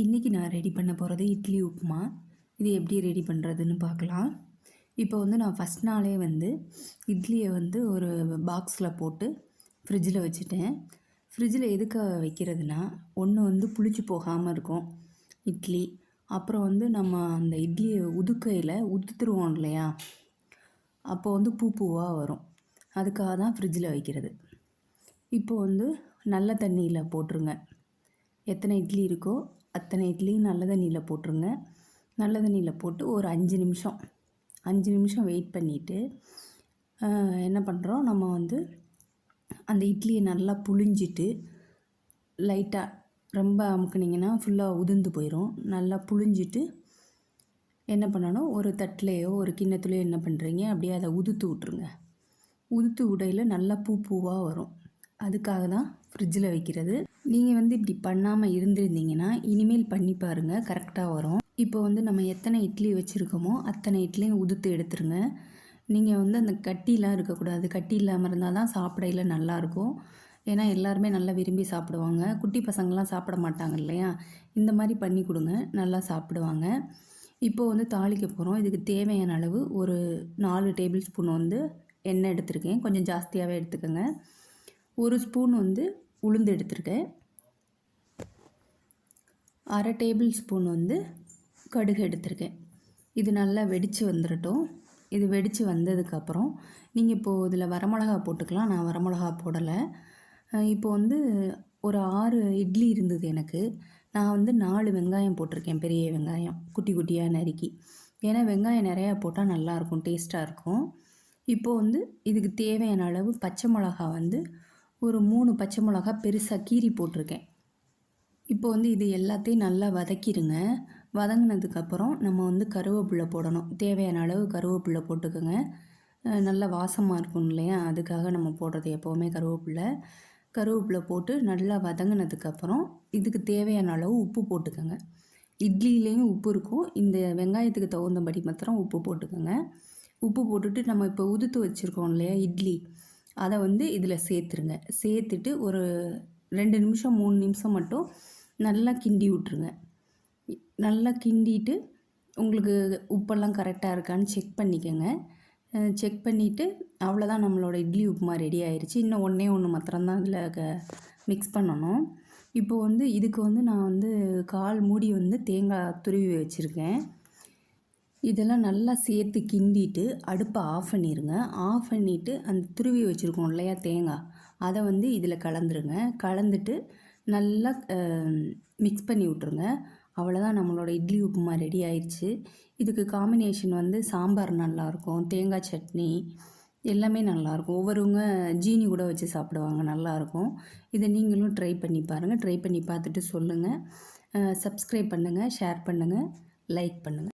இன்றைக்கி நான் ரெடி பண்ண போகிறது இட்லி உப்புமா. இது எப்படி ரெடி பண்ணுறதுன்னு பார்க்கலாம். இப்போ நான் ஃபஸ்ட் நாளே இட்லியை ஒரு பாக்ஸில் போட்டு ஃப்ரிட்ஜில் வச்சுட்டேன். ஃப்ரிட்ஜில் எதுக்காக வைக்கிறதுனா, ஒன்று புளிச்சு போகாமல் இருக்கும் இட்லி. அப்புறம் நம்ம அந்த இட்லியை உதுக்கையில் உதுத்துருவோம் இல்லையா, அப்போ பூ பூவாக வரும். அதுக்காக தான் ஃப்ரிட்ஜில் வைக்கிறது. இப்போ நல்ல தண்ணியில் போட்டுருங்க. எத்தனை இட்லி இருக்கோ அத்தனை இட்லியும் நல்ல தண்ணியில் போட்டுருங்க. நல்ல தண்ணியில் போட்டு ஒரு 5 நிமிஷம் வெயிட் பண்ணிவிட்டு என்ன பண்ணுறோம், நம்ம அந்த இட்லியை நல்லா புழிஞ்சிட்டு, லைட்டாக ரொம்ப அமுக்குனிங்கன்னா ஃபுல்லாக உதிர்ந்து போயிடும். நல்லா புழிஞ்சிட்டு என்ன பண்ணணும், ஒரு தட்டிலையோ ஒரு கிண்ணத்துலையோ என்ன பண்ணுறீங்க, அப்படியே அதை உதுத்து விட்ருங்க. உதுத்து விடையில் நல்லா பூ பூவாக வரும். அதுக்காக தான் ஃப்ரிட்ஜில் வைக்கிறது. நீங்கள் இப்படி பண்ணாமல் இருந்திருந்தீங்கன்னா இனிமேல் பண்ணி பாருங்கள், கரெக்டாக வரும். இப்போ நம்ம எத்தனை இட்லி வச்சுருக்கோமோ அத்தனை இட்லியும் உதுத்து எடுத்துருங்க. நீங்கள் அந்த கட்டிலாம் இருக்கக்கூடாது. கட்டி இல்லாமல் இருந்தால் தான் சாப்பிடையில் நல்லாயிருக்கும். ஏன்னா எல்லாருமே நல்லா விரும்பி சாப்பிடுவாங்க. குட்டி பசங்கள்லாம் சாப்பிட மாட்டாங்க இல்லையா, இந்த மாதிரி பண்ணி கொடுங்க, நல்லா சாப்பிடுவாங்க. இப்போது தாளிக்க போகிறோம். இதுக்கு தேவையான அளவு ஒரு 4 டேபிள் ஸ்பூன் எண்ணெய் எடுத்திருக்கேன். கொஞ்சம் ஜாஸ்தியாகவே எடுத்துக்கோங்க. 1 ஸ்பூன் உளுந்து எடுத்திருக்கேன். 1/2 டேபிள் ஸ்பூன் கடுகு எடுத்திருக்கேன். இது நல்லா வெடித்து வந்துடட்டும். இது வெடித்து வந்ததுக்கப்புறம் நீங்கள் இப்போது இதில் வரமிளகா போட்டுக்கலாம். நான் வரமிளகா போடலை. இப்போது ஒரு 6 இட்லி இருந்தது எனக்கு. நான் 4 வெங்காயம் போட்டிருக்கேன், பெரிய வெங்காயம் குட்டி நறுக்கி. ஏன்னா வெங்காயம் நிறையா போட்டால் நல்லாயிருக்கும், டேஸ்ட்டாக இருக்கும். இப்போது இதுக்கு தேவையான அளவு பச்சை மிளகா ஒரு 3 பச்சை மிளகா பெருசாக கீறி போட்டிருக்கேன். இப்போ இது எல்லாத்தையும் நல்லா வதக்கிடுங்க. வதங்கினதுக்கப்புறம் நம்ம கருவேப்பிலை போடணும். தேவையான அளவு கருவேப்பிலை போட்டுக்கோங்க. நல்லா வாசமாக இருக்கும் இல்லையா, அதுக்காக நம்ம போடுறது எப்போவுமே கருவேப்பிலை போட்டு நல்லா வதங்கினதுக்கப்புறம் இதுக்கு தேவையான அளவு உப்பு போட்டுக்கோங்க. இட்லிலேயும் உப்பு இருக்கும், இந்த வெங்காயத்துக்கு தகுந்தபடி மாத்திரம் உப்பு போட்டுக்கோங்க. உப்பு போட்டுட்டு நம்ம இப்போ உதுத்து வச்சுருக்கோம் இல்லையா இட்லி, அதை இதில் சேர்த்துருங்க. சேர்த்துட்டு ஒரு 2 நிமிஷம் 3 நிமிஷம் மட்டும் நல்லா கிண்டி விட்ருங்க. நல்லா கிண்டிட்டு உங்களுக்கு உப்பெல்லாம் கரெக்டாக இருக்கான்னு செக் பண்ணிக்கோங்க. செக் பண்ணிவிட்டு அவ்வளோதான், நம்மளோட இட்லி உப்புமா ரெடி ஆயிடுச்சு. இன்னும் ஒன்று மாத்திரம்தான் இதில் மிக்ஸ் பண்ணணும். இப்போது இதுக்கு நான் 1/4 மூடி தேங்காய் துருவி வச்சுருக்கேன். இதெல்லாம் நல்லா சேர்த்து கிண்டிட்டு அடுப்பை ஆஃப் பண்ணிடுங்க. ஆஃப் பண்ணிவிட்டு அந்த துருவி வச்சுருக்கோம் இல்லையா தேங்காய், அதை இதில் கலந்துருங்க. கலந்துட்டு நல்லா மிக்ஸ் பண்ணி விட்ருங்க. அவ்வளோதான், நம்மளோட இட்லி உப்புமா ரெடி ஆயிடுச்சு. இதுக்கு காம்பினேஷன் சாம்பார் நல்லாயிருக்கும், தேங்காய் சட்னி எல்லாமே நல்லாயிருக்கும். ஒவ்வொருவங்க ஜீனி கூட வச்சு சாப்பிடுவாங்க, நல்லாயிருக்கும். இதை நீங்களும் ட்ரை பண்ணி பாருங்கள். ட்ரை பண்ணி பார்த்துட்டு சொல்லுங்கள். சப்ஸ்கிரைப் பண்ணுங்கள், ஷேர் பண்ணுங்கள், லைக் பண்ணுங்கள்.